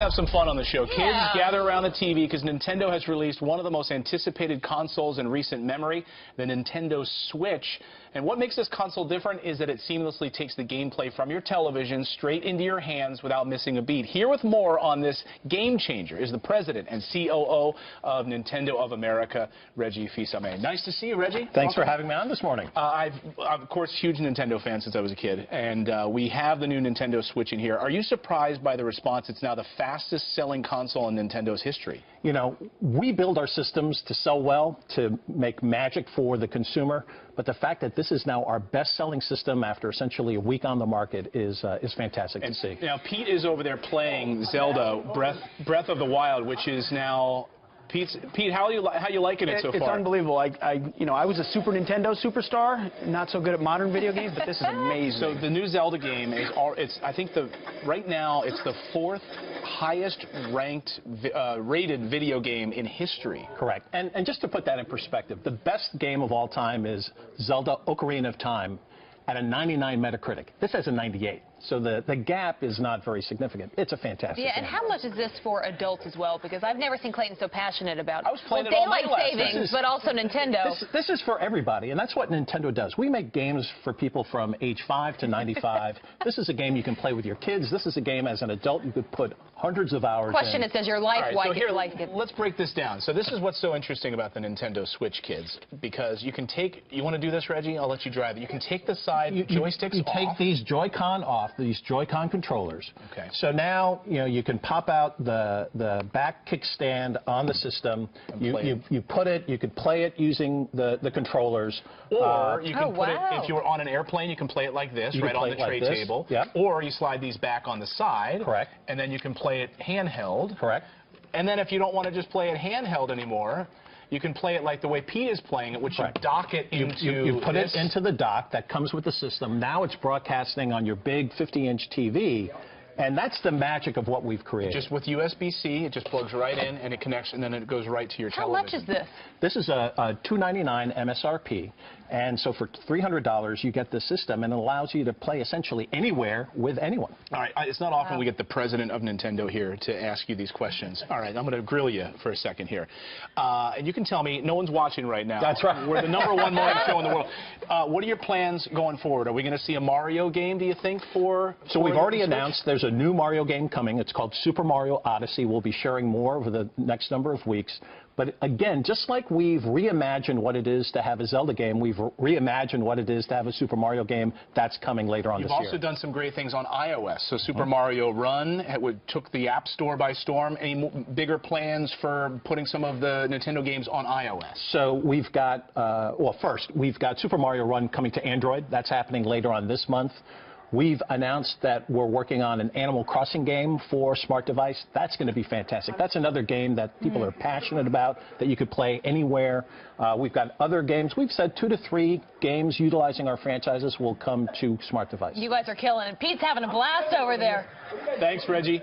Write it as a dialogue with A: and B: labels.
A: Have some fun on the show. Kids, gather around the TV because Nintendo has released one of the most anticipated consoles in recent memory, the Nintendo Switch. And what makes this console different is that it seamlessly takes the gameplay from your television straight into your hands without missing a beat. Here with more on this game changer is the president and COO of Nintendo of America, Reggie Fils-Aimé. Nice to see you, Reggie.
B: Thanks for having me on this morning.
A: I'm, of course, a huge Nintendo fan since I was a kid, and we have the new Nintendo Switch in here. Are you surprised by the response? It's now the fastest-selling console in Nintendo's history.
B: You know, we build our systems to sell well, to make magic for the consumer, but the fact that this is now our best-selling system after essentially a week on the market is fantastic to see.
A: Now, Pete is over there playing Zelda Breath of the Wild, which is now... Pete, how you liking it so far?
C: It's unbelievable. I was a Super Nintendo superstar, not so good at modern video games, but this is amazing.
A: So the new Zelda game is, I think right now it's the fourth highest rated video game in history.
B: Correct. And just to put that in perspective, the best game of all time is Zelda Ocarina of Time at a 99 Metacritic. This has a 98. So the gap is not very significant. It's a fantastic game.
D: And how much is this for adults as well? Because I've never seen Clayton so passionate about
A: I was playing it all night
D: daylight savings, but also Nintendo.
B: This is for everybody, and that's what Nintendo does. We make games for people from age 5 to 95. This is a game you can play with your kids. This is a game as an adult you could put hundreds of hours
D: Question,
B: in.
D: it says your life,
A: right,
D: why
A: so here,
D: let's
A: break this down. So this is what's so interesting about the Nintendo Switch, kids, because you can take, you want to do this, Reggie? I'll let you drive it. You can take the side joysticks
B: You
A: off.
B: take these Joy-Con off, these Joy-Con controllers.
A: Okay.
B: So now, you can pop out the back kickstand on the system. You put it, you could play it using the controllers.
A: Or you can put it, if you're on an airplane, you can play it like this, right on the tray table.
B: Yep.
A: Or you slide these back on the side.
B: Correct.
A: And then you can play it handheld.
B: Correct.
A: And then if you don't want to just play it handheld anymore, you can play it like the way Pete is playing it, which you dock it into
B: You put it into the dock that comes with the system. Now it's broadcasting on your big 50-inch TV. And that's the magic of what we've created.
A: Just with USB-C, it just plugs right in, and it connects, and then it goes right to your television.
D: How much is this?
B: This is a $299 MSRP, and so for $300 you get the system, and it allows you to play essentially anywhere with anyone.
A: All right, it's not often we get the president of Nintendo here to ask you these questions. All right, I'm going to grill you for a second here. And you can tell me, no one's watching right now.
B: That's right.
A: We're the #1 morning show in the world. What are your plans going forward? Are we going to see a Mario game, do you think,
B: So we've already announced there's a new Mario game coming. It's called Super Mario Odyssey. We'll be sharing more over the next number of weeks. But again, just like we've reimagined what it is to have a Zelda game, we've reimagined what it is to have a Super Mario game. That's coming later on this year.
A: You've also done some great things on iOS. So Super Mario Run took the App Store by storm. Any bigger plans for putting some of the Nintendo games on iOS?
B: So we've got, well, first, we've got Super Mario Run coming to Android. That's happening later on this month. We've announced that we're working on an Animal Crossing game for smart device. That's going to be fantastic. That's another game that people are passionate about, that you could play anywhere. We've got other games. We've said 2 to 3 games utilizing our franchises will come to smart device.
D: You guys are killing it. Pete's having a blast over there.
A: Thanks, Reggie.